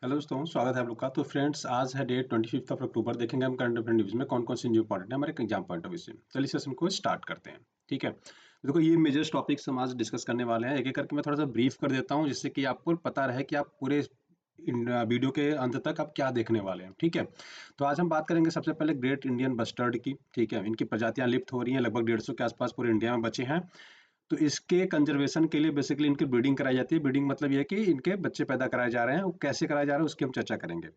Hello दोस्तों, स्वागत है आप लोग का। तो फ्रेंड्स, आज है डेट 25 ऑफ अक्टूबर। देखेंगे हम करंट अफेयर न्यूज़ में कौन कौन सी न्यूज इंपॉर्टेंट है हमारे एग्जाम पॉइंट ऑफ व्यू से। चलिए सेशन को स्टार्ट करते हैं। ठीक है, देखो ये मेजर्स टॉपिक्स हम आज डिस्कस करने वाले हैं। एक एक करके मैं थोड़ा सा ब्रीफ कर देता हूँ, जिससे कि आपको पता रहे कि आप पूरे वीडियो के अंत तक आप क्या देखने वाले हैं। ठीक है, तो आज हम बात करेंगे सबसे पहले ग्रेट इंडियन बस्टर्ड की। ठीक है, इनकी प्रजातियां लिप्त हो रही हैं, लगभग 150 के आसपास पूरे इंडिया में बचे हैं। तो इसके कंजर्वेशन के लिए बेसिकली इनकी ब्रीडिंग कराई जाती है। ब्रीडिंग मतलब ये है कि इनके बच्चे पैदा कराए जा रहे हैं। वो कैसे कराए जा रहे हैं उसकी हम चर्चा करेंगे।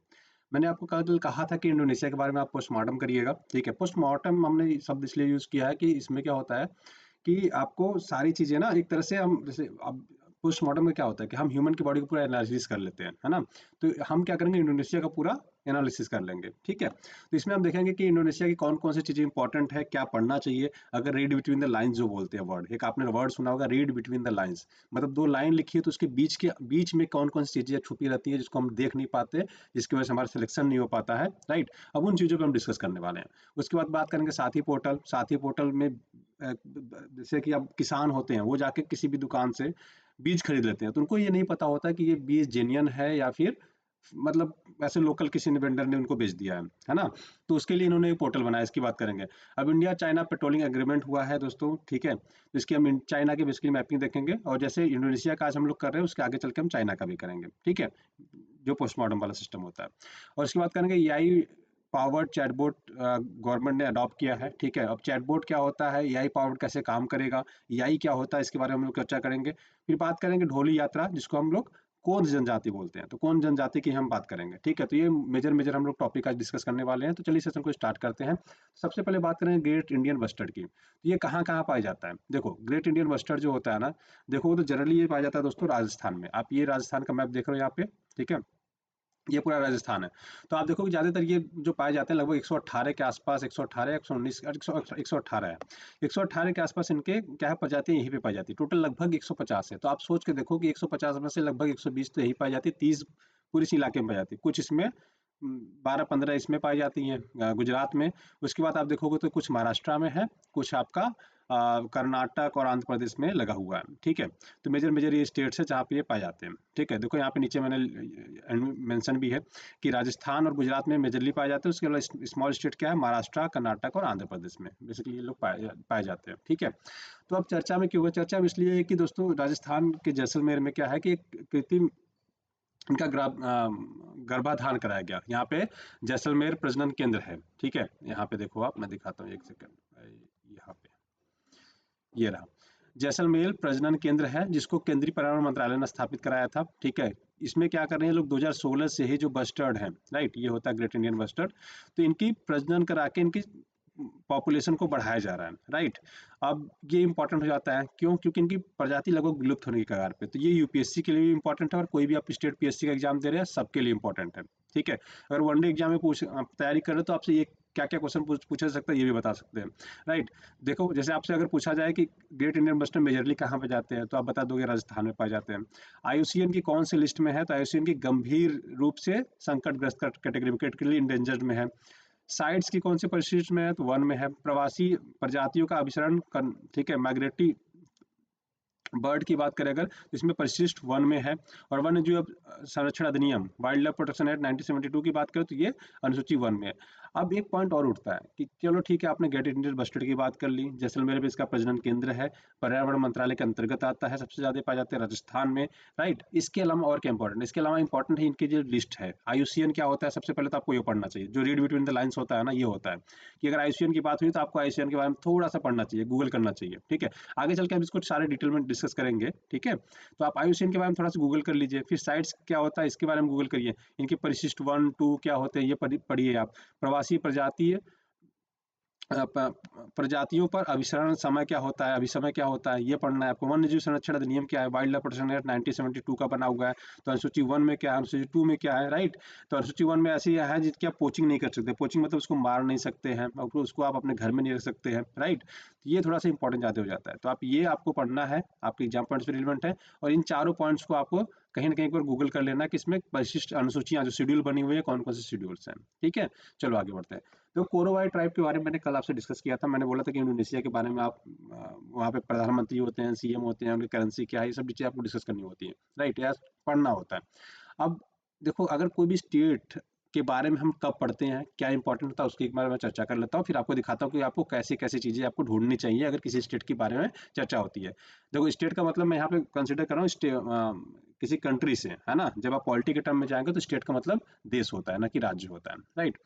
मैंने आपको कल कहा था कि इंडोनेशिया के बारे में आप पोस्टमार्टम करिएगा। ठीक है, पोस्टमार्टम हमने शब्द इसलिए यूज़ किया है कि इसमें क्या होता है कि आपको सारी चीज़ें ना एक तरह से हम जैसे अब पोस्टमार्टम में क्या होता है कि हम ह्यूमन की बॉडी को पूरा एनालिसिस कर लेते हैं, है ना। तो हम क्या करेंगे, इंडोनेशिया का पूरा एनालिसिस कर लेंगे। ठीक है, तो इसमें हम देखेंगे कि इंडोनेशिया की कौन कौन सी चीज़ें इंपॉर्टेंट है, क्या पढ़ना चाहिए। अगर रीड बिटवीन द लाइन्स जो बोलते हैं वर्ड, एक आपने वर्ड सुना होगा रीड बिटवीन द लाइन्स, मतलब दो लाइन लिखी है तो उसके बीच में कौन कौन सी चीज़ें छुपी रहती है जिसको हम देख नहीं पाते, जिसकी वजह से हमारा सिलेक्शन नहीं हो पाता है। राइट, अब उन चीज़ों पर हम डिस्कस करने वाले हैं। उसके बाद बात करेंगे साथी पोर्टल। साथी पोर्टल में जैसे कि अब किसान होते हैं, वो जाके किसी भी दुकान से बीज खरीद लेते हैं, तो उनको ये नहीं पता होता कि ये बीज जेन्युइन है या फिर मतलब ऐसे लोकल किसी ने वेंडर ने उनको बेच दिया है ना। तो उसके लिए इन्होंने एक पोर्टल बनाया, इसकी बात करेंगे। अब इंडिया चाइना पेट्रोलिंग एग्रीमेंट हुआ है दोस्तों। ठीक है, तो इसकी हम चाइना की बेसिकली मैपिंग देखेंगे, और जैसे इंडोनेशिया का आज हम लोग कर रहे हैं उसके आगे चल के हम चाइना का भी करेंगे। ठीक है, जो पोस्टमार्टम वाला सिस्टम होता है। और इसकी बात करेंगे एआई पावर्ड चैटबॉट गवर्नमेंट ने अडॉप्ट किया है। ठीक है, अब चैटबॉट क्या होता है, एआई पावर्ड कैसे काम करेगा, एआई क्या होता है, इसके बारे में हम लोग चर्चा करेंगे। फिर बात करेंगे ढोली यात्रा, जिसको हम लोग कौन जनजाति बोलते हैं, तो कौन जनजाति की हम बात करेंगे। ठीक है, तो ये मेजर मेजर हम लोग टॉपिक आज डिस्कस करने वाले हैं। तो चलिए सेशन को स्टार्ट करते हैं। सबसे पहले बात करेंगे ग्रेट इंडियन बस्टर्ड की। तो ये कहाँ कहाँ पाया जाता है। देखो, ग्रेट इंडियन बस्टर्ड जो होता है ना, देखो वो तो जनरली ये पाया जाता है दोस्तों राजस्थान में। आप ये राजस्थान का मैप देख रहे हो यहाँ पे। ठीक है, ये पूरा राजस्थान है। तो आप देखोगे ज़्यादातर ये जो पाए जाते हैं लगभग 118 के आसपास, 118 119 118 है। 118 के आसपास इनके क्या है, प्रजातियां यहीं पे पाई जाती है। टोटल लगभग 150 है। तो आप सोच के देखो कि 150 में से लगभग 120 तो यही पाई जाती है, 30 पूरे इस इलाके में पाई जाती है। कुछ इसमें 12-15 इसमें पाई जाती हैं गुजरात में। उसके बाद आप देखोगे तो कुछ महाराष्ट्र में है, कुछ आपका कर्नाटक और आंध्र प्रदेश में लगा हुआ है। ठीक है, तो मेजर मेजर ये स्टेट्स है जहाँ पे ये पाए जाते हैं। ठीक है, देखो यहाँ पे नीचे मैंने मेंशन भी है कि राजस्थान और गुजरात में मेजरली पाए जाते हैं। उसके अलावा स्मॉल स्टेट क्या है, महाराष्ट्र, कर्नाटक और आंध्र प्रदेश में बेसिकली ये लोग पाए जाते हैं। ठीक है, तो अब चर्चा में क्यों है, चर्चा में इसलिए है कि दोस्तों राजस्थान के जैसलमेर में क्या है कि एक कृत्रिम इनका गर्भाधान कराया गया। यहाँ पे जैसलमेर प्रजनन केंद्र है। ठीक है, यहाँ पे देखो आप, मैं दिखाता हूँ एक सेकंड। यहाँ पे ये रहा, जैसलमेर प्रजनन केंद्र है, जिसको केंद्रीय पर्यावरण मंत्रालय ने स्थापित कराया था। ठीक है, इसमें क्या कर रहे हैं लोग, 2016 से ही जो बस्टर्ड है, राइट, ये होता है ग्रेट इंडियन बस्टर्ड, तो इनकी प्रजनन करा के इनकी पॉपुलेशन को बढ़ाया जा रहा है। राइट, अब ये इंपॉर्टेंट हो जाता है क्यों, क्योंकि इनकी प्रजाति लगभग विलुप्त होने की कगार पे। तो ये यूपीएससी के लिए भी इंपॉर्टेंट है, और कोई भी आप स्टेट पीएससी का एग्जाम दे रहे हैं सबके लिए इंपॉर्टेंट है। ठीक है, अगर वनडे एग्जाम में आप तैयारी कर रहे हो तो आपसे ये क्या क्या क्वेश्चन पूछा जा सकता है ये भी बता सकते हैं। राइट, देखो जैसे आपसे अगर पूछा जाए कि ग्रेट इंडियन बस्टर्ड मेजरली कहाँ पे जाते हैं, तो आप बता दोगे राजस्थान में पाए जाते हैं। आईयूसीएन की कौन सी लिस्ट में है, तो आईयूसीएन की गंभीर रूप से संकटग्रस्त कैटेगरी में, क्रिटिकली इंडेंजर्ड में है। साइट्स की कौन सी परिशिष्ट में है, तो वन में है। प्रवासी प्रजातियों का अभिसरण ठीक है, माइग्रेटरी बर्ड की बात करें अगर, तो इसमें परिशिष्ट वन में है। और वन्य जीव संरक्षण अधिनियम वाइल्ड लाइफ प्रोटेक्शन एक्ट 1972 की बात करें तो ये अनुसूची वन में है। अब एक पॉइंट और उठता है कि चलो ठीक है, आपने ग्रेट इंडियन बस्टर्ड की बात कर ली, जैसलमेर में इसका प्रजनन केंद्र है, पर्यावरण मंत्रालय के अंतर्गत आता है, सबसे ज्यादा पाए जाते हैं राजस्थान में। राइट, इसके अलावा और क्या इंपॉर्टेंट, इसके अलावा इंपॉर्टेंट है इनकी जो लिस्ट है। आईयूसीएन क्या होता है, सबसे पहले तो आपको ये पढ़ना चाहिए, जो रीड बिटवीन द लाइन्स होता है ना, ये होता है कि अगर आईयूसीएन की बात हुई तो आपको आईयूसीएन के बारे में थोड़ा सा पढ़ना चाहिए, गूगल करना चाहिए। ठीक है, आगे चल के हम इसको सारे डिटेल में डिस्कस करेंगे। ठीक है, तो आप आईयूसीएन के बारे में थोड़ा सा गूगल कर लीजिए, फिर साइट्स क्या होता है इसके बारे में गूगल करिए, इनके परिशिष्ट 1 2 क्या होते हैं ये पढ़िए आप। प्रवासी प्रजाति प्रजातियों पर अभिसरण समय क्या होता है, अभिसमय क्या होता है, ये पढ़ना है आपको। वन्य जीव संरक्षण अधिनियम क्या है, वाइल्ड लाइफ प्रोटेक्शन एक्ट 1972 का बना हुआ है। तो अनुसूची वन में क्या है, अनुसूची टू में क्या है। राइट, तो अनुसूची वन में ऐसी है जिसकी आप पोचिंग नहीं कर सकते। पोचिंग मतलब उसको मार नहीं सकते हैं, और उसको आप अपने घर में नहीं रख सकते हैं। राइट, तो ये थोड़ा सा इंपॉर्टेंट ज़्यादा हो जाता है, तो आप ये आपको पढ़ना है, आपके एग्जाम पॉइंट्स पे रिलेवेंट है। और इन चारों पॉइंट्स को आपको कहीं ना कहीं पर गूगल कर लेना कि इसमें परिशिष्ट अनुसूचियां जो शेड्यूल बनी हुई है कौन कौन से शेड्यूल्स हैं। ठीक है, चलो आगे बढ़ते हैं। तो कोरोवाई ट्राइब के बारे में मैंने कल आपसे डिस्कस किया था। मैंने बोला था कि इंडोनेशिया के बारे में आप वहाँ पे प्रधानमंत्री होते हैं, सीएम होते हैं, उनकी करेंसी क्या है, ये सब चीज़ें आपको डिस्कस करनी होती है। राइट, या पढ़ना होता है। अब देखो अगर कोई भी स्टेट के बारे में हम कब पढ़ते हैं, क्या इंपॉर्टेंट होता है, उसके बारे में चर्चा कर लेता हूँ, फिर आपको दिखाता हूँ कि आपको कैसी कैसी चीज़ें आपको ढूंढनी चाहिए अगर किसी स्टेट के बारे में चर्चा होती है। देखो स्टेट का मतलब मैं यहाँ पे कंसिडर कर रहा हूँ किसी कंट्री से, है ना। जब आप पॉलिटी के टर्म में जाएंगे तो स्टेट का मतलब देश होता है, ना कि राज्य होता है, राइट।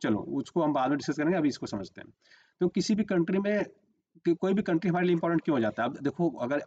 चलो उसको हम बाद में डिस्कस करेंगे, अभी इसको समझते हैं। तो किसी भी कंट्री में कोई भी कंट्री हमारे लिए इंपॉर्टेंट क्यों हो जाता है। अब देखो अगर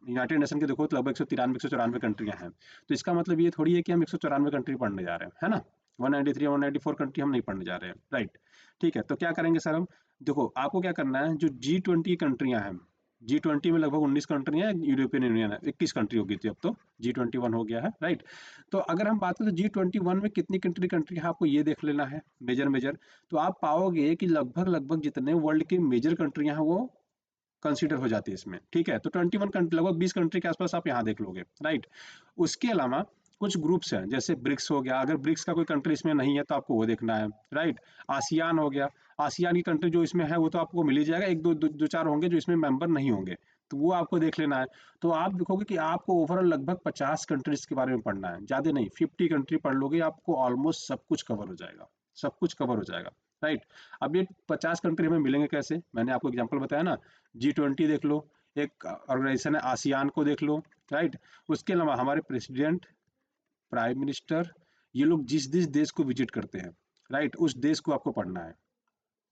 यूनाइटेड नेशन के देखो तो लगभग 193 कंट्रियां हैं। तो इसका मतलब ये थोड़ी है कि हम 194 कंट्री पढ़ने जा रहे हैं, है ना। 193 194 कंट्री हम नहीं पढ़ने जा रहे हैं, राइट। ठीक है, तो क्या करेंगे सर हम। देखो आपको क्या करना है, जो G20 कंट्रियां हैं, G20 में लगभग 19 कंट्रियां हैं, यूरोपियन यूनियन है 21 कंट्री हो गई थी, अब तो G21 हो गया है, राइट। तो अगर हम बात करें तो G21 में कितनी कंट्री है आपको ये देख लेना है, मेजर मेजर। तो आप पाओगे कि लगभग लगभग जितने वर्ल्ड की मेजर कंट्रियां हैं वो कंसीडर हो जाती है इसमें, ठीक है। तो 21 कंट्री, लगभग 20 कंट्री के आसपास आप यहाँ देख लोगे, राइट। उसके अलावा कुछ ग्रुप्स हैं, जैसे ब्रिक्स हो गया, अगर ब्रिक्स का कोई कंट्री इसमें नहीं है तो आपको वो देखना है, राइट। आसियान हो गया, आसियान की कंट्री जो इसमें है वो तो आपको मिल ही जाएगा, एक दो चार होंगे जो इसमें मेंबर नहीं होंगे, तो वो आपको देख लेना है। तो आप देखोगे कि आपको ओवरऑल लगभग 50 कंट्रीज के बारे में पढ़ना है, ज्यादा नहीं, 50 कंट्री पढ़ लोगे आपको ऑलमोस्ट सब कुछ कवर हो जाएगा, सब कुछ कवर हो जाएगा, राइट। अब ये 50 कंट्री हमें मिलेंगे कैसे, मैंने आपको एग्जांपल बताया ना। G20 देख लो, एक ऑर्गेनाइजेशन है आसियान को देख लो, राइट। उसके अलावा हमारे प्रेसिडेंट, प्राइम मिनिस्टर, ये लोग जिस जिस देश को विजिट करते हैं, राइट, उस देश को आपको पढ़ना है,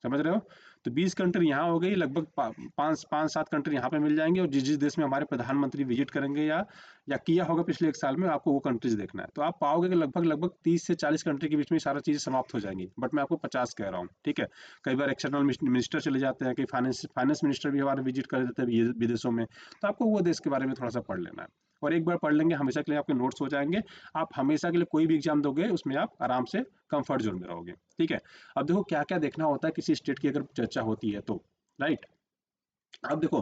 समझ रहे हो। तो 20 कंट्री यहाँ हो गई, लगभग पाँच पाँच सात कंट्री यहाँ पे मिल जाएंगे, और जिस जिस देश में हमारे प्रधानमंत्री विजिट करेंगे या किया होगा पिछले एक साल में, आपको वो कंट्रीज देखना है। तो आप पाओगे कि लगभग लगभग 30 से 40 कंट्री के बीच में सारा चीजें समाप्त हो जाएंगी, बट मैं आपको 50 कह रहा हूँ, ठीक है। कई बार एक्सटर्नल मिनिस्टर चले जाते हैं, कई फाइनेंस फाइनेंस मिनिस्टर भी हमारे विजिट कर देते हैं विदेशों में, तो आपको वो देश के बारे में थोड़ा सा पढ़ लेना है। और एक बार पढ़ लेंगे हमेशा के लिए आपके नोट्स हो जाएंगे, आप हमेशा के लिए कोई भी एग्जाम दोगे उसमें आप आराम से कंफर्ट जोन में रहोगे, ठीक है। अब देखो क्या क्या देखना होता है किसी स्टेट की अगर चर्चा होती है तो, राइट। अब देखो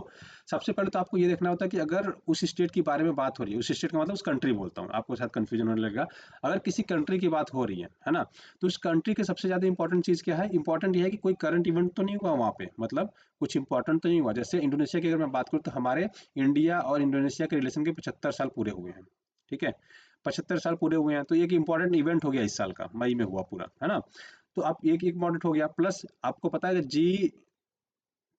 सबसे पहले तो आपको ये देखना होता है कि अगर उस स्टेट के बारे में बात हो रही है, उस स्टेट का मतलब उस कंट्री बोलता हूँ, आपको शायद कंफ्यूजन होने लगेगा। अगर किसी कंट्री की बात हो रही है ना, तो उस कंट्री की सबसे ज्यादा इंपॉर्टेंट चीज क्या है, इंपॉर्टेंट ये है कि कोई करंट इवेंट तो नहीं हुआ वहाँ पे, मतलब कुछ इंपॉर्टेंट तो नहीं हुआ। जैसे इंडोनेशिया की अगर मैं बात करूँ तो हमारे इंडिया और इंडोनेशिया के रिलेशन के 75 साल पूरे हुए हैं, ठीक है। 75 साल पूरे हुए हैं, तो ये एक इंपॉर्टेंट इवेंट हो गया इस साल का, मई में हुआ पूरा, है ना। तो आप एक इंपॉर्टेंट हो गया, प्लस आपको पता है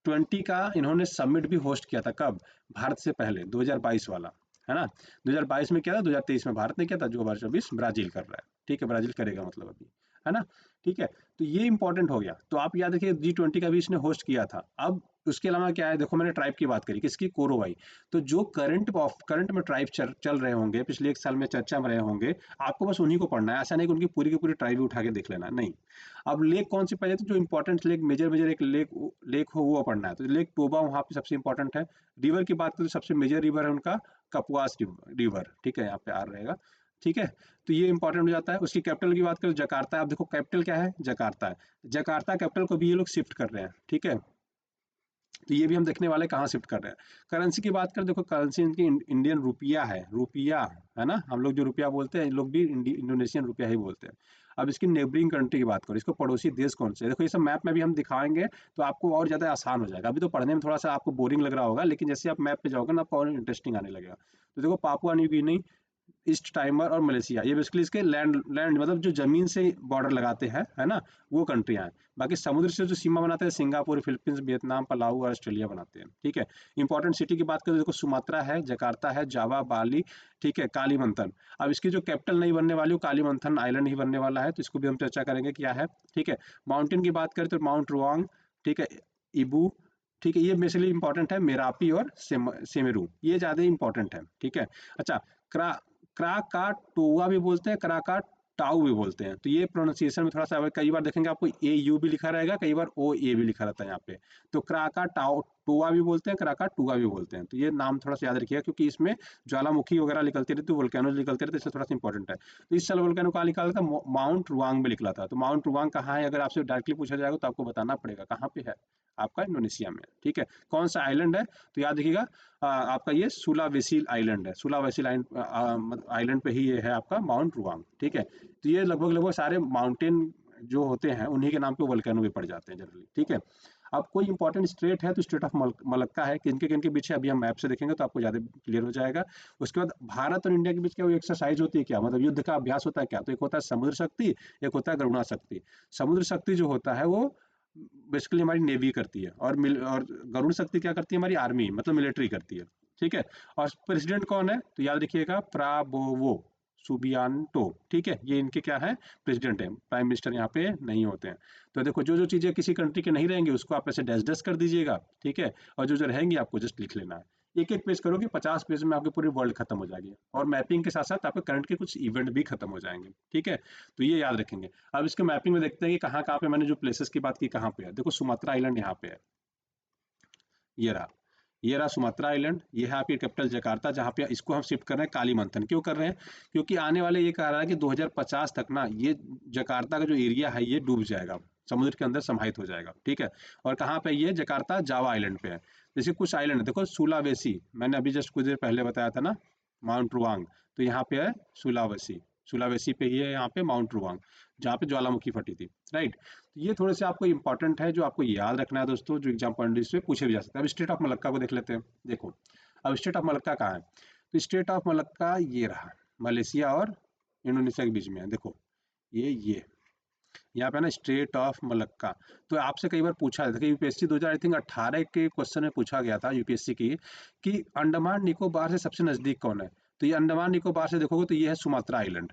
G20 का इन्होंने समिट भी होस्ट किया था, कब, भारत से पहले, 2022 वाला, है ना। 2022 में किया था, 2023 में भारत ने किया था, 2024 ब्राजील कर रहा है, ठीक है, ब्राजील करेगा मतलब अभी, है ना। ठीक है, तो ये इंपॉर्टेंट हो गया। तो आप याद रखिए G20 का भी इसने होस्ट किया था। अब उसके अलावा क्या है, देखो मैंने ट्राइब की बात करी, किसकी, कोरोवाई। तो जो करंट में ट्राइब चल रहे होंगे, पिछले एक साल में चर्चा में रहे होंगे, आपको बस उन्हीं को पढ़ना है, ऐसा नहीं कि उनकी पूरी की पूरी ट्राइब उठा के देख लेना, नहीं। अब लेक कौन सी पाई जाती है, जो इंपॉर्टेंट लेक, मेजर मेजर एक लेक हो वो पढ़ना है। तो लेक टोबा वहाँ पे सबसे इंपॉर्टेंट है। रिवर की बात करें तो सबसे मेजर रिवर है उनका कपवास रिवर, ठीक है, यहाँ पे आ रहेगा, ठीक है। तो ये इंपॉर्टेंट हो जाता है। उसकी कैपिटल की बात करें जकार्ता, आप देखो कैपिटल क्या है, जकार्ता है। जकार्ता कैपिटल को भी ये लोग शिफ्ट कर रहे हैं, ठीक है। तो ये भी हम देखने वाले कहाँ शिफ्ट कर रहे हैं। करेंसी की बात करें, देखो करेंसी इनकी इंडियन रुपया है, रुपया, है ना। हम लोग जो रुपया बोलते हैं, इन लोग भी इंडोनेशियन रुपया ही बोलते हैं। अब इसकी नेबरिंग कंट्री की बात करो, इसको पड़ोसी देश कौन से है, देखो ये सब मैप में भी हम दिखाएंगे, तो आपको और ज़्यादा आसान हो जाएगा। अभी तो पढ़ने में थोड़ा सा आपको बोरिंग लग रहा होगा, लेकिन जैसे आप मैप पे जाओगे ना, आपको और इंटरेस्टिंग आने लगेगा। तो देखो Papua New Guinea, east timer और मलेशिया, ये बेसिकली इसके लैंड लैंड मतलब जो जमीन से बॉर्डर लगाते हैं, है ना, वो कंट्रियां हैं। बाकी समुद्र से जो सीमा बनाते हैं, सिंगापुर, फिलीपींस, वियतनाम, पलाऊ और ऑस्ट्रेलिया बनाते हैं, ठीक है। इंपॉर्टेंट सिटी की बात करें, देखो सुमात्रा है, जकार्ता है, जावा, बाली, ठीक है, कालीमंथन। अब इसकी जो कैपिटल नहीं बनने वाली, वो कालीमंथन आइलैंड ही बनने वाला है, तो इसको भी हम चर्चा करेंगे क्या है, ठीक है। माउंटेन की बात करें तो माउंट रुआंग, ठीक है, इबू, ठीक है, ये बेसिकली इंपॉर्टेंट है, मेरापी और सेमेरू, ये ज्यादा इंपॉर्टेंट है, ठीक है। अच्छा, क्रा क्राकाटोआ भी बोलते हैं, क्राकाटाऊ भी बोलते हैं। तो ये प्रोनाउंसिएशन में थोड़ा सा कई बार देखेंगे आपको ए यू भी लिखा रहेगा, कई बार ओ ए भी लिखा रहता है यहाँ पे। तो क्राकाटाओ टोआ भी बोलते हैं, क्राकाटुआ भी बोलते हैं। तो ये नाम थोड़ा सा याद रखिएगा, क्योंकि इसमें ज्वालामुखी वगैरह निकलती रहती है, वोल्केनोज निकलते रहते हैं, इससे थोड़ा सा इंपॉर्टेंट है। तो इस साल वोल्केनो कहाँ निकाला था, माउंट रुआंग में निकला था। तो माउंट रुआंग कहाँ है, अगर आपसे डायरेक्टली पूछा जाएगा तो आपको बताना पड़ेगा कहाँ पे है, आपका इंडोनेशिया में, ठीक है। कौन सा आइलैंड है, तो याद रखिएगा आपका ये सुलावेसी आइलैंड है, सुलावेसी आइलैंड पे ही ये है आपका माउंट रुआंग, ठीक है। तो ये लगभग लगभग सारे माउंटेन जो होते हैं उन्हीं के नाम पे वोल्केनो भी पड़ जाते हैं जनरली, ठीक है। अब कोई इंपॉर्टेंट स्टेट है तो स्टेट ऑफ मलक्का है, किनके किनके बीच है अभी हम मैप से देखेंगे तो आपको ज़्यादा क्लियर हो जाएगा। उसके बाद भारत और इंडिया के बीच क्या वो एक्सरसाइज होती है क्या, मतलब युद्ध का अभ्यास होता है क्या, तो एक होता है समुद्र शक्ति, एक होता है गरुणा शक्ति। समुद्र शक्ति जो होता है वो बेसिकली हमारी नेवी करती है, और गरुड़ शक्ति क्या करती है, हमारी आर्मी मतलब मिलिट्री करती है, ठीक है। और प्रेसिडेंट कौन है, तो याद रखिएगा प्राबोवो सुबियांटो, ठीक है, ये इनके क्या है, प्रेसिडेंट है, प्राइम मिनिस्टर यहाँ पे नहीं होते हैं। तो देखो जो जो चीजें किसी कंट्री के नहीं रहेंगी उसको आप ऐसे डैश डैश कर दीजिएगा, ठीक है, और जो जो रहेंगी आपको जस्ट लिख लेना है। एक एक पेज करोगे 50 पेज में आपकी पूरी वर्ल्ड खत्म हो जाएगी, और मैपिंग के साथ साथ आपके करंट के कुछ इवेंट भी खत्म हो जाएंगे, ठीक है। तो ये याद रखेंगे। अब इसके मैपिंग में देखते हैं कि कहाँ कहाँ पे, मैंने जो प्लेसेस की बात की कहाँ पे है, देखो सुमात्रा आइलैंड यहाँ पे है, ये रहा, ये रहा सुमात्रा आइलैंड, ये है आपकी कैपिटल जकार्ता, जहाँ पे इसको हम शिफ्ट कर रहे हैं कालीमंथन। क्यों कर रहे हैं, क्योंकि आने वाले ये कह रहा है कि 2050 तक ना ये जकार्ता का जो एरिया है ये डूब जाएगा, समुद्र के अंदर समाहित हो जाएगा, ठीक है। और कहाँ पे ये जकार्ता, जावा आइलैंड पे है। जैसे कुछ आइलैंड देखो, सुलावेसी, मैंने अभी जस्ट कुछ देर पहले बताया था ना, माउंट रुआंग, तो यहाँ पे है सुलावेसी, सुलावेसी पे ही है यहाँ पे माउंट रुआंग, जहाँ पे ज्वालामुखी फटी थी, राइट। तो ये थोड़े से आपको इंपॉर्टेंट है जो आपको याद रखना है दोस्तों, जो एग्जाम पॉइंट से पूछे भी जा सकते हैं। अब स्टेट ऑफ मलक्का को देख लेते हैं। देखो अब स्टेट ऑफ मलक्का कहाँ है, तो स्टेट ऑफ मलक्का ये रहा, मलेशिया और इंडोनेशिया के बीच में है। देखो ये यहाँ पे ना स्टेट ऑफ मलक्का। तो आपसे कई बार पूछा जाता है कि यूपीएससी 2018 के क्वेश्चन में पूछा गया था यूपीएससी की, कि अंडमान निकोबार से सबसे नजदीक कौन है। तो ये अंडमान निकोबार से देखोगे तो ये है सुमात्रा आइलैंड।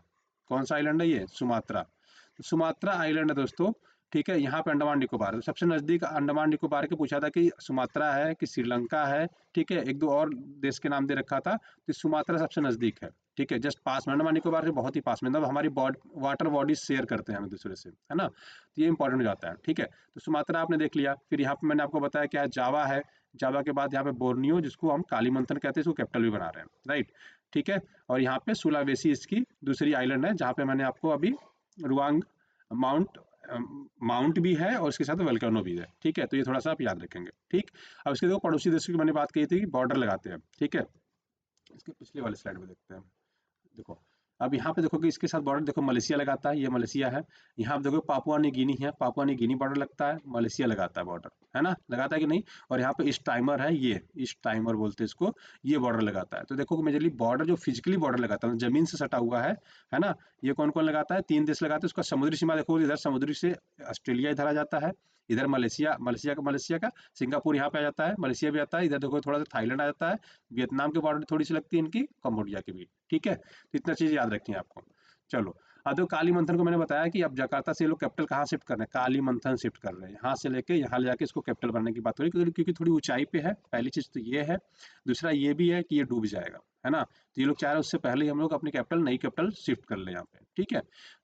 कौन सा आइलैंड है, ये सुमात्रा। तो सुमात्रा आइलैंड है दोस्तों, ठीक है, यहाँ पे अंडमान निकोबार है। सबसे नजदीक अंडमान निकोबार के पूछा था कि सुमात्रा है कि श्रीलंका है, ठीक है, एक दो और देश के नाम दे रखा था, तो सुमात्रा सबसे नजदीक है, ठीक है, जस्ट पास में, अंडमान निकोबार से बहुत ही पास में, मतलब हमारी वाटर बॉडीज शेयर करते हैं हम दूसरे से, है ना, तो ये इंपॉर्टेंट हो जाता है, ठीक है। तो सुमात्रा आपने देख लिया, फिर यहाँ पे मैंने आपको बताया क्या है, जावा है, जावा के बाद यहाँ पे बोर्नियो, जिसको हम कालीमंथन कहते हैं, इसको कैपिटल भी बना रहे हैं, राइट, ठीक है। और यहाँ पे सुलावेसी इसकी दूसरी आइलैंड है, जहाँ पे मैंने आपको अभी रुआंग माउंट माउंट भी है और उसके साथ वल्केनो भी है, ठीक है। तो ये थोड़ा सा आप याद रखेंगे, ठीक। अब इसके देखो पड़ोसी देशों की मैंने बात की थी कि बॉर्डर लगाते हैं, ठीक है। इसके पिछले वाले स्लाइड में देखते हैं। देखो अब यहाँ पे देखो कि इसके साथ बॉर्डर देखो मलेशिया लगाता है, ये मलेशिया है। यहाँ पे देखो पापुआ न्यू गिनी है, पापुआ न्यू गिनी बॉर्डर लगता है, मलेशिया लगाता है बॉर्डर, है ना, लगाता है कि नहीं। और यहाँ पे ईस्ट टाइमर है, ये ईस्ट टाइमर बोलते हैं इसको, ये बॉर्डर लगाता है। तो देखो मेजरली बॉर्डर जो फिजिकली बॉर्डर लगाता है, जमीन से सटा हुआ है ना, ये कौन कौन लगाता है, 3 देश लगाते हैं। उसका समुद्री सीमा देखो, इधर समुद्री से ऑस्ट्रेलिया इधर आ जाता है, इधर मलेशिया का सिंगापुर यहाँ पे आ जाता है, मलेशिया भी आता है, इधर देखो थोड़ा सा थाईलैंड आ जाता है, वियतनाम की बॉर्डर थोड़ी सी लगती है इनकी, कम्बोडिया की भी, ठीक है। तो इतना चीज याद रखनी है आपको। चलो अब देखो काली मंथन को मैंने बताया कि अब जकार्ता से ये लोग कैपिटल कहाँ शिफ्ट कर रहे हैं, काली मंथन शिफ्ट कर रहे हैं, यहाँ से लेके यहाँ ले जाके इसको कैपिटल बनने की बात हो रही है, क्योंकि थोड़ी ऊंचाई पे है, पहली चीज तो ये है। दूसरा ये भी है कि ये डूब जाएगा, है ना, तो ये लोग चाह रहे हैं उससे पहले ही हम लोग अपनी कैपिटल नई कैपिटल शिफ्ट कर ले यहाँ पे, ठीक है।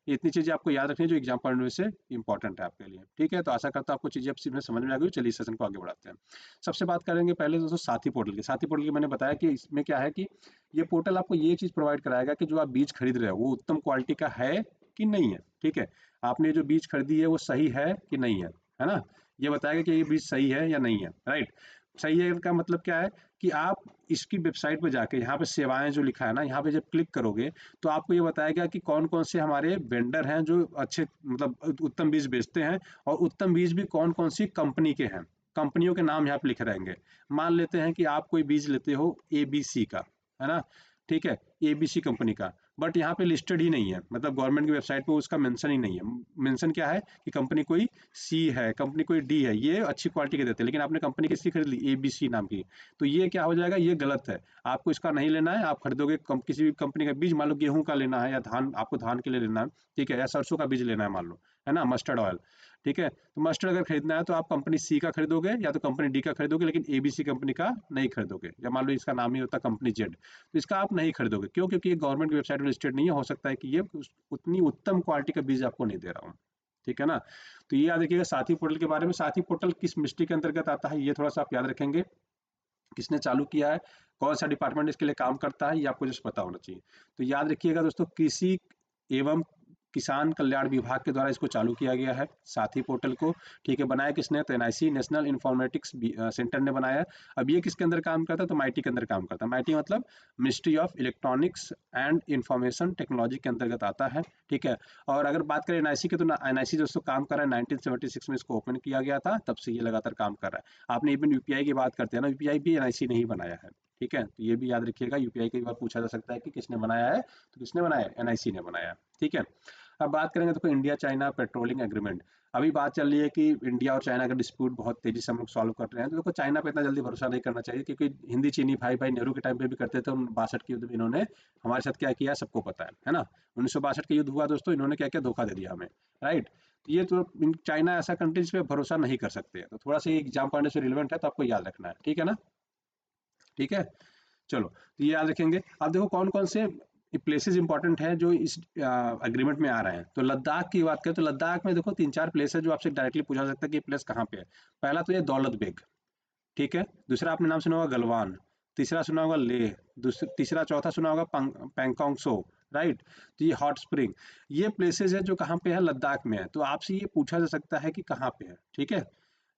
ये इतनी चीजें आपको याद रखनी है जो एग्जाम पॉइंट ऑफ व्यू से इंपॉर्टेंट है आपके लिए, ठीक है। तो आशा करता हूँ आपको चीजें अब समझ में आ गई। चलिए सेशन को आगे बढ़ाते हैं। सबसे बात करेंगे पहले दोस्तों साथी पोर्टल की। साथी पोर्टल की मैंने बताया कि इसमें क्या है कि ये पोर्टल आपको ये चीज प्रोवाइड कराएगा कि जो आप बीज खरीद रहे हो वो उत्तम क्वालिटी का है कि नहीं है, ठीक है। आपने जो बीज खरीदी है वो सही है कि नहीं है ना, ये बताएगा कि ये बीज सही है या नहीं है, राइट। सही है का मतलब क्या है कि आप इसकी वेबसाइट पे जाके यहाँ पे सेवाएं जो लिखा है ना, यहाँ पे जब क्लिक करोगे तो आपको ये बताएगा कि कौन कौन से हमारे वेंडर हैं जो अच्छे मतलब उत्तम बीज बेचते हैं, और उत्तम बीज भी कौन कौन सी कंपनी के हैं, कंपनियों के नाम यहाँ पे लिखे रहेंगे। मान लेते हैं कि आप कोई बीज लेते हो एबीसी का, है ना, ठीक है, एबीसी कंपनी का, बट यहाँ पे लिस्टेड ही नहीं है, मतलब गवर्नमेंट की वेबसाइट पे उसका मेंशन ही नहीं है। मेंशन क्या है कि कंपनी कोई सी है, कंपनी कोई डी है, ये अच्छी क्वालिटी के देते हैं, लेकिन आपने कंपनी किसकी खरीद ली, एबीसी नाम की, तो ये क्या हो जाएगा, ये गलत है। आपको इसका नहीं लेना है, आप खरीदोगे किसी भी कंपनी का बीज, मान लो गेहूं का लेना है या धान, आपको धान के लिए लेना है, ठीक है, या सरसों का बीज लेना है मान लो, है ना, मस्टर्ड ऑयल, ठीक है। तो मस्टर्ड अगर खरीदना है तो आप कंपनी सी का खरीदोगे या तो कंपनी डी का खरीदोगे, लेकिन एबीसी कंपनी का नहीं खरीदोगे, या मान लो इसका नाम ही होता कंपनी जेड, तो इसका आप नहीं खरीदोगे। क्यों, क्योंकि ये गवर्नमेंट की वेबसाइट में लिस्टेड नहीं है, हो सकता है कि ये उतनी उत्तम क्वालिटी का बीज आपको नहीं दे रहा हूँ, ठीक है ना। तो ये याद रखिएगा साथी पोर्टल के बारे में। साथी पोर्टल किस मिनिस्ट्री के अंतर्गत आता है ये थोड़ा सा आप याद रखेंगे, किसने चालू किया है, कौन सा डिपार्टमेंट इसके लिए काम करता है, ये आपको जस्ट पता होना चाहिए। तो याद रखिएगा दोस्तों, कृषि एवं किसान कल्याण विभाग के द्वारा इसको चालू किया गया है, साथी पोर्टल को। ठीक है, बनाया किसने? तो एनआईसी नेशनल इन्फॉर्मेटिक्स सेंटर ने बनाया। अब ये किसके अंदर काम करता है? तो माइटी के अंदर काम करता है। माइटी मतलब ministry of electronics and information technology के अंतर्गत आता है। ठीक है, और अगर बात करें एनआईसी की, तो एनआईसी दोस्तों काम कर रहा है 1976 में इसको ओपन किया गया था, तब से ये लगातार काम कर रहा है। आपने इवन यूपीआई की बात करते हैं ना, यूपीआई भी एनआईसी ने ही बनाया है। ठीक है, तो ये भी याद रखिएगा, यूपीआई कई बार पूछा जा सकता है कि किसने बनाया है, तो किसने बनाया है? एनआईसी ने बनाया है। ठीक है, अब बात करेंगे तो इंडिया चाइना पेट्रोलिंग एग्रीमेंट। अभी बात चल रही है कि इंडिया और चाइना का डिस्प्यूट बहुत तेजी से हम लोग सॉल्व कर रहे हैं, तो देखो चाइना पे इतना जल्दी भरोसा नहीं करना चाहिए, क्योंकि हिंदी चीनी भाई भाई नेहरू के टाइम पे भी करते थे। 62 के युद्ध में इन्होंने हमारे साथ क्या किया सबको पता है ना। 1962 का युद्ध हुआ दोस्तों, इन्होंने क्या किया? धोखा दे दिया हमें, राइट। तो ये तो चाइना ऐसा कंट्रीज पे भरोसा नहीं कर सकते, तो थोड़ा सा एग्जाम पढ़ने से रिलेवेंट है, तो आपको याद रखना है। ठीक है ना, ठीक है, चलो तो ये याद रखेंगे। अब देखो कौन कौन से प्लेसेस इंपॉर्टेंट हैं जो इस एग्रीमेंट में आ रहे हैं। तो लद्दाख की बात करें तो लद्दाख में देखो 3-4 प्लेस है जो आपसे डायरेक्टली पूछा जा सकता है कि ये प्लेस कहाँ पे है। पहला तो ये दौलत बेग, ठीक है। दूसरा आपने नाम सुना होगा गलवान। तीसरा सुना होगा लेह। तीसरा चौथा सुना होगा पैंगोंग सो, राइट। तो ये हॉट स्प्रिंग, ये प्लेसेस है जो कहाँ पे है? लद्दाख में है। तो आपसे ये पूछा जा सकता है कि कहाँ पे है, ठीक है।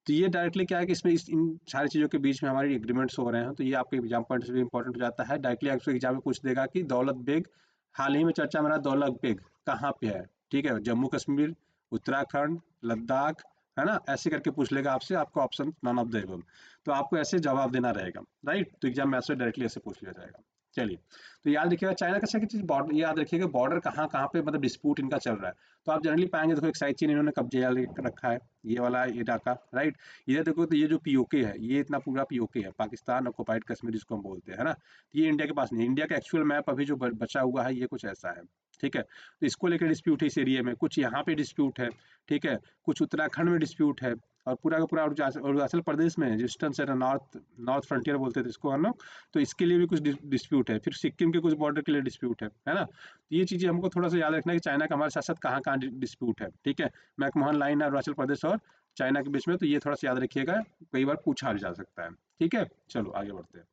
तो ये डायरेक्टली क्या है कि इसमें इन सारी चीज़ों के बीच में हमारी एग्रीमेंट्स हो रहे हैं, तो ये आपके एग्जाम पॉइंट से भी इंपॉर्टेंट हो जाता है। डायरेक्टली आपको एग्जाम में पूछ देगा कि दौलत बेग, हाल ही में चर्चा में रहा दौलत बेग कहाँ पे है, ठीक है। जम्मू कश्मीर, उत्तराखंड, लद्दाख, है ना, ऐसे करके पूछ लेगा आपसे, आपको option none of the above, तो आपको ऐसे जवाब देना रहेगा, राइट। तो एग्जाम में ऐसे डायरेक्टली ऐसे पूछ लिया जाएगा। चलिए, तो याद रखिएगा चाइना का सेकंड चीज बॉर्डर, याद रखिएगा बॉर्डर कहाँ कहाँ पे मतलब डिस्प्यूट इनका चल रहा है। तो आप जनरली पाएंगे, देखो एक साइड चीन इन्होंने कब्जे रखा है, ये वाला इलाका, राइट। इधर देखो तो ये जो पीओके है, ये इतना पूरा पीओके है, पाकिस्तान ऑक्युपाइड कश्मीर जिसको हम बोलते हैं, है ना। तो ये इंडिया के पास नहीं, इंडिया का एक्चुअल मैप अभी जो बचा हुआ है ये कुछ ऐसा है, ठीक है। तो इसको लेकर डिस्प्यूट है इस एरिया में, कुछ यहाँ पे डिस्प्यूट है, ठीक है, कुछ उत्तराखंड में डिस्प्यूट है, और पूरा का पूरा अरुणाचल प्रदेश में ईस्टर्न से नॉर्थ नॉर्थ फ्रंटियर बोलते थे इसको हम लोग, तो इसके लिए भी कुछ डिस्प्यूट है। फिर सिक्किम के कुछ बॉर्डर के लिए डिस्प्यूट है ना। तो ये चीज़ें हमको थोड़ा सा याद रखना है कि चाइना का हमारे साथ साथ कहाँ कहाँ डिस्प्यूट है, ठीक है। मैकमोहन लाइन है अरुणाचल प्रदेश और चाइना के बीच में, तो ये थोड़ा सा याद रखिएगा, कई बार पूछा भी जा सकता है, ठीक है। चलो आगे बढ़ते हैं।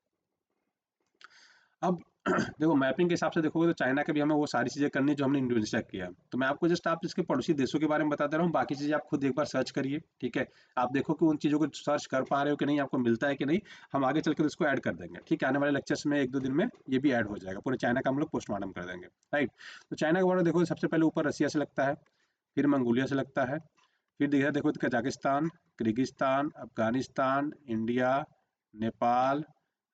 अब देखो मैपिंग के हिसाब से देखोगे तो चाइना के भी हमें वो सारी चीज़ें करनी जो हमने इंडोनेशिया किया है। तो मैं आपको जस्ट आप इसके पड़ोसी देशों के बारे में बता दे रहा हूँ, बाकी चीज़ें आप खुद एक बार सर्च करिए, ठीक है। आप देखो कि उन चीज़ों को सर्च कर पा रहे हो कि नहीं, आपको मिलता है कि नहीं। हम आगे चल कर इसको ऐड कर देंगे, ठीक है। आने वाले लेक्चर्स में 1-2 दिन में ये भी ऐड हो जाएगा, पूरे चाइना का हम लोग पोस्टमार्टम कर देंगे, राइट। तो चाइना का बॉर्डर देखो सबसे पहले ऊपर रसिया से लगता है, फिर मंगोलिया से लगता है, फिर दिख रहा है देखो Kazakhstan, Kyrgyzstan, Afghanistan, India, Nepal,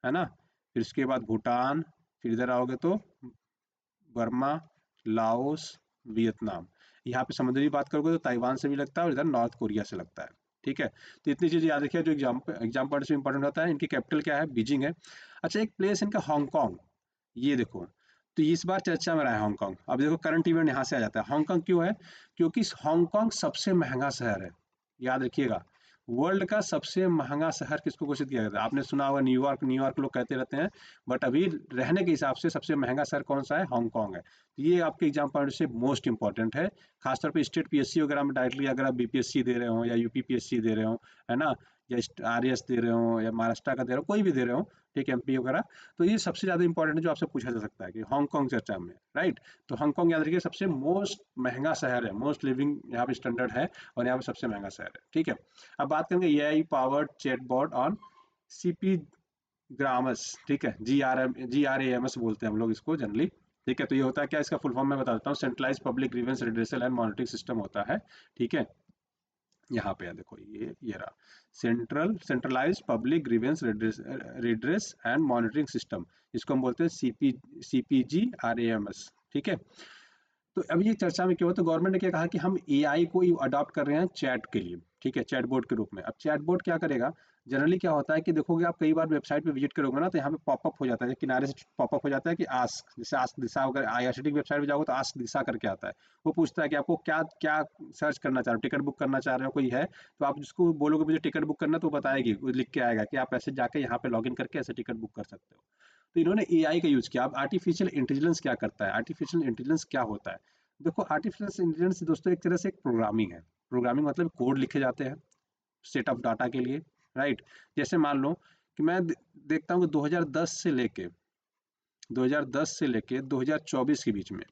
है ना। फिर उसके बाद भूटान, फिर इधर आओगे तो बर्मा, लाओस, वियतनाम। यहाँ पे समुद्री बात करोगे तो ताइवान से भी लगता है और इधर नॉर्थ कोरिया से लगता है, ठीक है। तो इतनी चीज़ याद रखिए जो एग्जाम पॉइंट से इंपॉर्टेंट होता है। इनकी कैपिटल क्या है? बीजिंग है। अच्छा, एक प्लेस इनका हांगकांग, ये देखो, तो इस बार चर्चा में रहा है हांगकांग। अब देखो करंट इवेंट यहाँ से आ जाता है। हांगकांग क्यों है? क्योंकि हांगकांग सबसे महंगा शहर है, याद रखिएगा। वर्ल्ड का सबसे महंगा शहर किसको घोषित किया गया था? आपने सुना होगा न्यूयॉर्क, न्यूयॉर्क लोग कहते रहते हैं, बट अभी रहने के हिसाब से सबसे महंगा शहर कौन सा है? हांगकांग है। तो ये आपके एग्जाम पॉइंट से मोस्ट इंपॉर्टेंट है, खासतौर पे स्टेट पीएससी वगैरह में डायरेक्टली अगर आप बीपीएससी दे रहे हो या यूपी पीएससी दे रहे हो, है ना, या आरएएस दे रहे हो या महाराष्ट्र का दे रहे हो, कोई भी दे रहे हो, ठीक है, एमपी वगैरह, तो ये सबसे ज़्यादा इंपॉर्टेंट है जो आपसे पूछा जा सकता है कि हांगकांग चर्चा में, राइट। तो हांगकांग याद रखिए सबसे मोस्ट महंगा शहर है, मोस्ट लिविंग यहाँ पे स्टैंडर्ड है, और यहाँ पे सबसे महंगा शहर है, ठीक है। अब बात करेंगे AI powered chatbot on CP grams, ठीक है, GRAMS बोलते हैं हम लोग इसको जनरली, ठीक है। तो ये होता है क्या? इसका फुल फॉर्म मैं बता देता हूँ, centralise public grievance redressal and monitoring system होता है, ठीक है। यहाँ पे है देखो, ये रहा centralise public grievance redress and monitoring system, इसको हम बोलते हैं CPGRAMS, ठीक है। तो अब ये चर्चा में क्या हुआ, तो गवर्नमेंट ने क्या कहा कि हम एआई को अडॉप्ट कर रहे हैं चैट के लिए, ठीक है, चैटबॉट के रूप में। अब चैटबॉट क्या करेगा? जनरली क्या होता है कि देखोगे आप कई बार वेबसाइट पे विजिट करोगे ना, तो यहाँ पे पॉपअप हो जाता है, किनारे से पॉपअप हो जाता है कि आस्क, जैसे आस्क दिशा, अगर आईआरसीटी की वेबसाइट पे जाओगे तो आस्क दिशा करके आता है। वो पूछता है कि आपको क्या क्या सर्च करना चाह रहे हो, टिकट बुक करना चाह रहे हो, कोई है तो आप जिसको बोलोगे मुझे टिकट बुक करना, तो बताएगी, वो लिख के आएगा कि आप ऐसे जाके यहाँ पे लॉग इन करके ऐसे टिकट बुक कर सकते हो। तो इन्होंने एआई का यूज किया। अब आर्टिफिशियल इंटेलिजेंस क्या करता है? आर्टिफिशियल इंटेलिजेंस क्या होता है? देखो आर्टिफिशियल इंटेलिजेंस दोस्तों एक तरह से एक प्रोग्रामिंग है। प्रोग्रामिंग मतलब कोड लिखे जाते हैं सेट ऑफ डाटा के लिए, राइट। जैसे मान लो कि मैं देखता हूँ कि 2010 से लेके 2024 के बीच में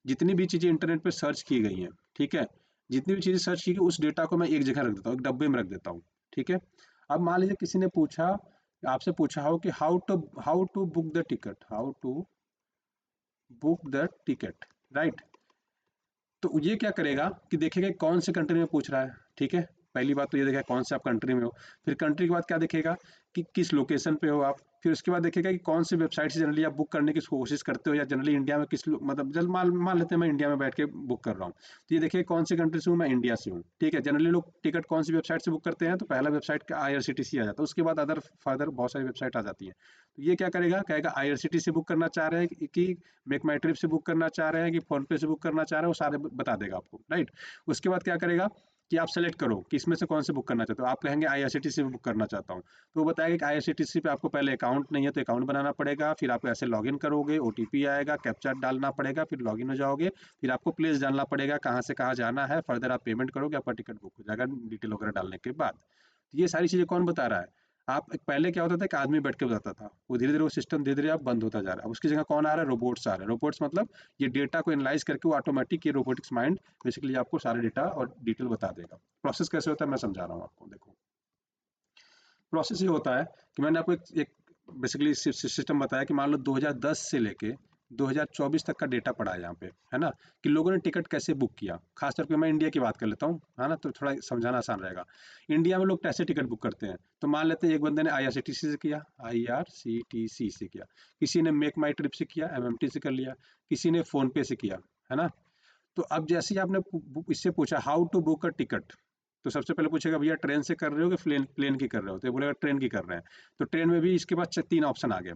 जितनी भी चीज़ें इंटरनेट पे सर्च की गई हैं, ठीक है, जितनी भी चीज़ें सर्च की गई उस डेटा को मैं एक जगह रख देता हूँ, एक डब्बे में रख देता हूँ, ठीक है। अब मान लीजिए किसी ने पूछा, आपसे पूछा हो कि how to book the ticket, how to book the ticket, right. तो ये क्या करेगा कि देखेगा कि कौन से कंट्री में पूछ रहा है, ठीक है। पहली बात तो ये देखेगा कौन से आप कंट्री में हो, फिर कंट्री के बाद क्या देखेगा कि किस लोकेशन पे हो आप, फिर उसके बाद देखेगा कि कौन सी वेबसाइट से जनरली आप बुक करने की कोशिश करते हो, या जनरली इंडिया में मतलब जल मान लेते हैं मैं इंडिया में बैठ के बुक कर रहा हूँ, तो ये देखिए कौन सी कंट्री से हूँ, मैं इंडिया से हूँ, ठीक है। जनरली लोग टिकट कौन सी वेबसाइट से बुक करते हैं, तो पहला वेबसाइट का IRCTC आ जाता है, उसके बाद अदर फर्दर बहुत सारी वेबसाइट आ जाती है। तो ये क्या करेगा, कहेगा IRCTC से बुक करना चाह रहे हैं कि मेक माई ट्रिप से बुक करना चाह रहे हैं कि फोन पे से बुक करना चाह रहे हैं, वो सारे बता देगा आपको, राइट। उसके बाद क्या करेगा कि आप सेलेक्ट करो कि इसमें से कौन से बुक करना चाहते हो, आप कहेंगे IRCTC से बुक करना चाहता हूँ, तो वो बताएगा कि IRCTC पे आपको पहले अकाउंट नहीं है तो अकाउंट बनाना पड़ेगा, फिर आप ऐसे लॉगिन करोगे, OTP आएगा, कैप्चा डालना पड़ेगा, फिर लॉगिन हो जाओगे, फिर आपको प्लेस डालना पड़ेगा कहाँ से कहाँ जाना है, फर्दर आप पेमेंट करोगे, आपका टिकट बुक हो जाएगा डिटेल वगैरह डालने के बाद। तो ये सारी चीज़ें कौन बता रहा है, आप पहले क्या होता था कि आदमी बैठ के बताता था, वो धीरे धीरे वो सिस्टम धीरे धीरे अब बंद होता जा रहा है, उसकी जगह कौन आ रहा है, रोबोट्स आ रहे हैं। रोबोट्स मतलब ये डेटा को एनालाइज करके वो ऑटोमेटिक, ये रोबोटिक्स माइंड बेसिकली आपको सारे डेटा और डिटेल बता देगा। प्रोसेस कैसे होता है मैं समझा रहा हूँ आपको, देखो। प्रोसेस ये होता है कि मैंने आपको एक बेसिकली सिस्टम बताया कि मान लो 2010 से लेके 2024 तक का डेटा पड़ा है यहाँ पे, है ना, कि लोगों ने टिकट कैसे बुक किया। खासतौर पे मैं इंडिया की बात कर लेता हूँ, है ना, तो थोड़ा समझाना आसान रहेगा। इंडिया में लोग कैसे टिकट बुक करते हैं, तो मान लेते हैं एक बंदे ने IRCTC से किया, IRCTC से किया, किसी ने मेक माई ट्रिप से किया, MMT से कर लिया, किसी ने फोन पे से किया, है ना। तो अब जैसे ही आपने इससे पूछा how to book a ticket, तो सबसे पहले पूछेगा भैया ट्रेन से कर रहे हो कि प्लेन प्लेन की कर रहे हो, तो ये बोलेगा ट्रेन की कर रहे हैं। तो ट्रेन में भी इसके बाद 3 ऑप्शन आ गए।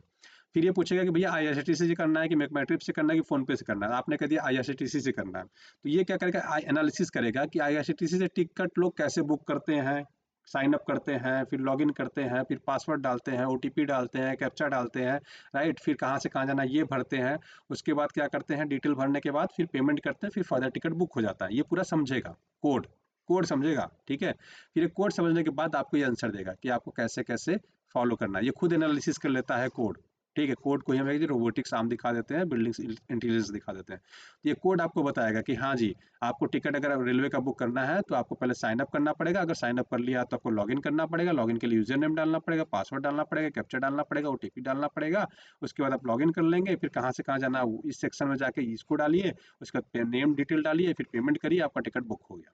फिर ये पूछेगा कि भैया IRCTC से करना है कि मेक माई ट्रिप से करना है कि फोन पे से करना है, आपने कह दिया IRCTC से करना है। तो ये क्या करेगा, एनालिसिस करेगा कि IRCTC से टिकट लोग कैसे बुक करते हैं, साइन अप करते हैं, फिर लॉगिन करते हैं, फिर पासवर्ड डालते हैं, OTP डालते हैं, कैप्चा डालते हैं, राइट, फिर कहाँ से कहाँ जाना ये भरते हैं। उसके बाद क्या करते हैं, डिटेल भरने के बाद फिर पेमेंट करते हैं, फिर फर्दर टिकट बुक हो जाता है। ये पूरा समझेगा, कोड कोड समझेगा, ठीक है। फिर ये कोड समझने के बाद आपको ये आंसर देगा कि आपको कैसे कैसे फॉलो करना है। ये खुद एनालिसिस कर लेता है कोड, ठीक है। कोड को ही हम रोबोटिक्स आर्म दिखा देते हैं, बिल्डिंग्स इंटेलिजेंस दिखा देते हैं। तो ये कोड आपको बताएगा कि हाँ जी, आपको टिकट अगर रेलवे का बुक करना है तो आपको पहले साइन अप करना पड़ेगा, अगर साइन अप कर लिया तो आपको लॉगिन करना पड़ेगा, लॉगिन के लिए यूजर नेम डालना पड़ेगा, पासवर्ड डालना पड़ेगा, कैप्चा डालना पड़ेगा, OTP डालना पड़ेगा। उसके बाद आप लॉगिन कर लेंगे, फिर कहाँ से कहाँ जाना है इस सेक्शन में जाके इसको डालिए, उसके बाद नेम डिटेल डालिए, फिर पेमेंट करिए, आपका टिकट बुक हो गया।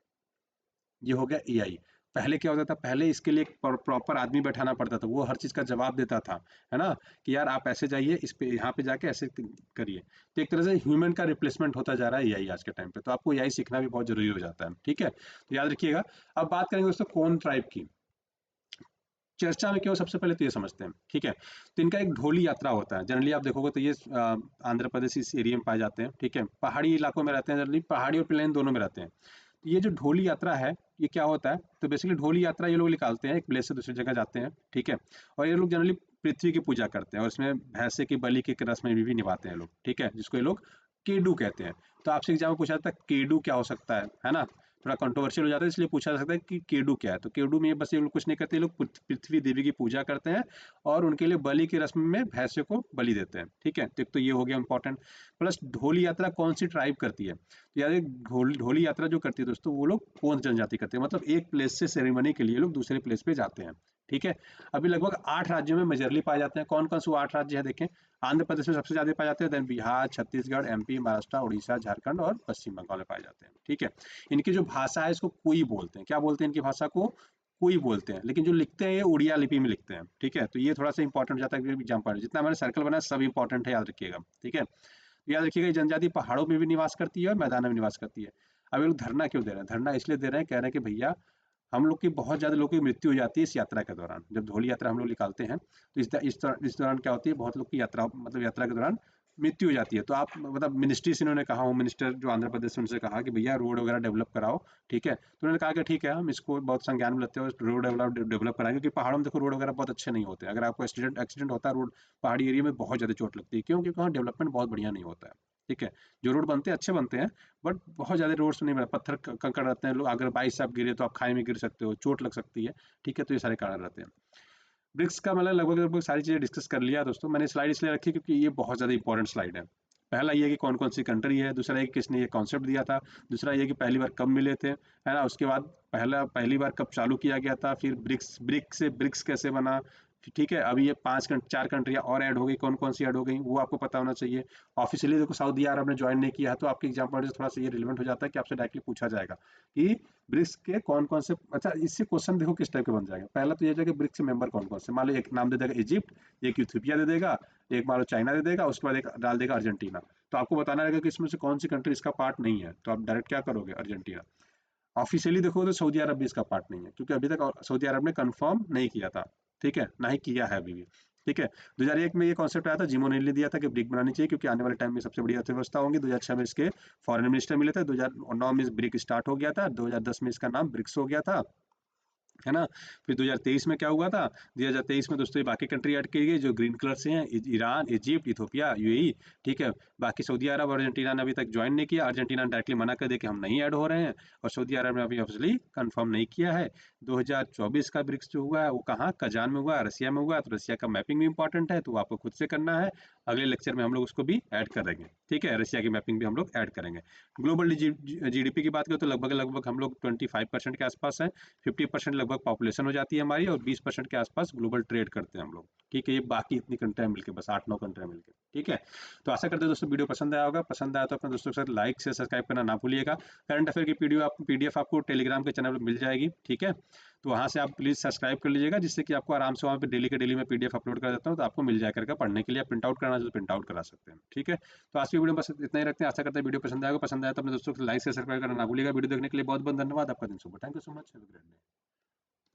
ये हो गया AI। पहले क्या होता था, पहले इसके लिए प्रॉपर आदमी बैठाना पड़ता था, वो हर चीज़ का जवाब देता था, है ना, कि यार आप ऐसे जाइए, इस पे यहाँ पे जाके ऐसे करिए। तो एक तरह से ह्यूमन का रिप्लेसमेंट होता जा रहा है AI आज के टाइम पे, तो आपको AI सीखना भी बहुत जरूरी हो जाता है, ठीक है। तो याद रखिएगा। अब बात करेंगे दोस्तों कौन ट्राइब की, चर्चा में क्यों, सबसे पहले तो ये समझते हैं, ठीक है। तो इनका एक ढोली यात्रा होता है, जनरली आप देखोगे तो ये आंध्र प्रदेश इस एरिया में पाए जाते हैं, ठीक है। पहाड़ी इलाकों में रहते हैं, जनरली पहाड़ी और प्लेन दोनों में रहते हैं। तो ये जो ढोली यात्रा है, ये क्या होता है, तो बेसिकली ढोली यात्रा ये लोग निकालते हैं, एक प्लेस से दूसरी जगह जाते हैं, ठीक है। और ये लोग जनरली पृथ्वी की पूजा करते हैं, और इसमें भैंसे की बलि की रस्में भी निभाते हैं लोग, ठीक है, जिसको ये लोग केडू कहते हैं। तो आपसे एग्जाम में पूछा जाता है केडू क्या हो सकता है ना। थोड़ा कंट्रोवर्शियल हो जाता है, इसलिए पूछा जा सकता है कि केडू क्या है। तो केडू में बस ये लोग कुछ नहीं करते, ये लोग पृथ्वी देवी की पूजा करते हैं, और उनके लिए बलि की रस्म में भैंसे को बलि देते हैं, ठीक है। तो एक तो ये हो गया इंपॉर्टेंट। प्लस ढोली यात्रा कौन सी ट्राइब करती है, तो यार ढोली यात्रा जो करती है दोस्तों, वो लोग कौन जनजाति करते हैं, मतलब एक प्लेस से सेरेमनी के लिए लोग दूसरे प्लेस पे जाते हैं, ठीक है। अभी लगभग 8 राज्यों में मेजरली पाए जाते हैं। कौन कौन से 8 राज्य है देखें। आंध्र प्रदेश में सबसे ज्यादा पाए जाते हैं, देन बिहार, छत्तीसगढ़, MP, महाराष्ट्र, उड़ीसा, झारखंड और पश्चिम बंगाल में पाए जाते हैं, ठीक है। इनकी जो भाषा है इसको कोई बोलते हैं, क्या बोलते हैं इनकी भाषा को, कोई बोलते हैं, लेकिन जो लिखते हैं ये उड़िया लिपि में लिखते हैं, ठीक है। तो ये थोड़ा सा इंपॉर्टेंट हो जाता है एग्जाम पर, जितना मैंने सर्कल बनाया सब इंपॉर्टेंट है, याद रखिएगा, ठीक है। याद रखिएगा ये जनजाति पहाड़ों में भी निवास करती है और मैदानों में निवास करती है। अब ये लोग धरना क्यों दे रहे हैं, धरना इसलिए दे रहे हैं, कह रहे हैं कि भैया हम लोग की बहुत ज्यादा लोगों की मृत्यु हो जाती है इस यात्रा के दौरान, जब ढोल यात्रा हम लोग निकालते हैं, तो इस दौरान क्या होती है, बहुत लोग की यात्रा मतलब यात्रा के दौरान मृत्यु हो जाती है। तो आप मतलब मिनिस्ट्री से इन्होंने कहा, होम मिनिस्टर जो आंध्र प्रदेश से, उनसे कहा कि भैया रोड वगैरह डेवलप कराओ, ठीक है। तो उन्होंने कहा कि ठीक है हम इसको बहुत संज्ञान में लेते हैं, रोड डेवलप कराएंगे, क्योंकि पहाड़ों में देखो रोड वगैरह बहुत अच्छे नहीं होते हैं। अगर आपको एक्सीडेंट होता है रोड पहाड़ी एरिया में, बहुत ज़्यादा चोट लगती है, क्यों, क्योंकि वहाँ डेवलपमेंट बहुत बढ़िया नहीं होता है, ठीक है। जो रोड बनते हैं अच्छे बनते हैं, बट बहुत ज़्यादा रोड्स नहीं बने, पत्थर कंकड़ रहते हैं, लोग अगर बाइक से आप गिरे तो आप खाई में गिर सकते हो, चोट लग सकती है, ठीक है। तो ये सारे कारण रहते हैं। ब्रिक्स का मतलब लगभग लगभग सारी चीज़ें डिस्कस कर लिया दोस्तों। मैंने स्लाइड इसलिए रखी क्योंकि ये बहुत ज़्यादा इंपॉर्टेंट स्लाइड है। पहला ये है कि कौन कौन सी कंट्री है, दूसरा ये कि किसने ये कॉन्सेप्ट दिया था, दूसरा ये कि पहली बार कब मिले थे, है ना, उसके बाद पहली बार कब चालू किया गया था, फिर ब्रिक्स से ब्रिक्स कैसे बना, ठीक है। अभी ये 4 कंट्रियाँ और ऐड हो गई, कौन कौन सी ऐड हो गई वो आपको पता होना चाहिए। ऑफिशियली देखो सऊदी अरब ने ज्वाइन नहीं किया है, तो आपके एग्जाम पॉइंट से थोड़ा सा ये रिलेवेंट हो जाता है कि आपसे डायरेक्टली पूछा जाएगा कि ब्रिक्स के कौन कौन से, अच्छा इससे क्वेश्चन देखो किस टाइप का बन जाएगा। पहला तो ये जाएगा ब्रिक्स मेंबर कौन कौन से, मान लो एक नाम दे देगा इजिप्ट, एक इथियोपिया दे देगा, एक मान लो चाइना दे देगा, उसके बाद एक डाल देगा अर्जेंटीना। तो आपको बताना रहेगा कि इसमें से कौन सी कंट्री इसका पार्ट नहीं है, तो आप डायरेक्ट क्या करोगे, अर्जेंटीना। ऑफिशियली देखो तो सऊदी अरब भी इसका पार्ट नहीं है, क्योंकि अभी तक सऊदी अरब ने कंफर्म नहीं किया था, ठीक है, ना ही किया है अभी भी, ठीक है। 2001 में ये कॉन्सेप्ट आया था, जिमोनेल ने दिया था कि ब्रिक बनानी चाहिए, क्योंकि आने वाले टाइम में सबसे बड़ी अर्थव्यवस्था होंगी। 2006 में इसके फॉरेन मिनिस्टर मिले थे, 2009 में ब्रिक स्टार्ट हो गया था, 2010 में इसका नाम ब्रिक्स हो गया था, है ना। फिर 2023 में क्या हुआ था, 2023 में दोस्तों ये बाकी कंट्री ऐड की गई जो ग्रीन कलर से हैं, ईरान, इजिप्ट, इथोपिया, यूएई, ठीक है। बाकी सऊदी अरब और अर्जेंटीना ने अभी तक ज्वाइन नहीं किया, अर्जेंटीना ने डायरेक्टली मना कर दिया कि हम नहीं ऐड हो रहे हैं, और सऊदी अरब ने अभी ऑब्वियसली कंफर्म नहीं किया है। 2024 का ब्रिक्स जो हुआ है वो कहाँ, कजान में हुआ, रसिया में हुआ, तो रसिया का मैपिंग भी इंपॉर्टेंट है, तो वो आपको खुद से करना है। अगले लेक्चर में हम लोग उसको भी ऐड करेंगे, ठीक है, रसिया की मैपिंग भी हम लोग ऐड करेंगे। ग्लोबल जीडीपी की बात करें तो लगभग लगभग हम लोग 25% के आसपास हैं, 50% लगभग पॉपुलेशन हो जाती है हमारी, और 20% के आसपास ग्लोबल ट्रेड करते हैं हम लोग, ठीक है। ये बाकी इतनी कंट्रियां मिलकर, बस 8-9 कंट्रियां मिलकर, ठीक है। तो आशा करते हैं दोस्तों वीडियो पसंद आया होगा, पसंद आया तो अपने दोस्तों के साथ लाइक से सब्सक्राइब करना ना भूलिएगा। करंट अफेयर की पीडीएफ आपको टेलीग्राम के चैनल पर मिल जाएगी, ठीक है। तो वहाँ से आप प्लीज़ सब्सक्राइब कर लीजिएगा, जिससे कि आपको आराम से वहाँ पे डेली के डेली में पीडीएफ अपलोड कर देता हूँ, तो आपको मिल जाया करके पढ़ने के लिए। प्रिंट आउट कराना तो प्रिंट आउट करा सकते हैं, ठीक है। तो आज की वीडियो बस इतना ही रखते हैं, आशा करते हैं वीडियो पसंद आएगा, पसंद आया तो अपने दोस्तों को लाइक से सब्सक्राइब करना ना भूलिएगा। वीडियो देखने के लिए बहुत बहुत धन्यवाद, आपका दिन शुभ हो। Thank you so much, have a great day.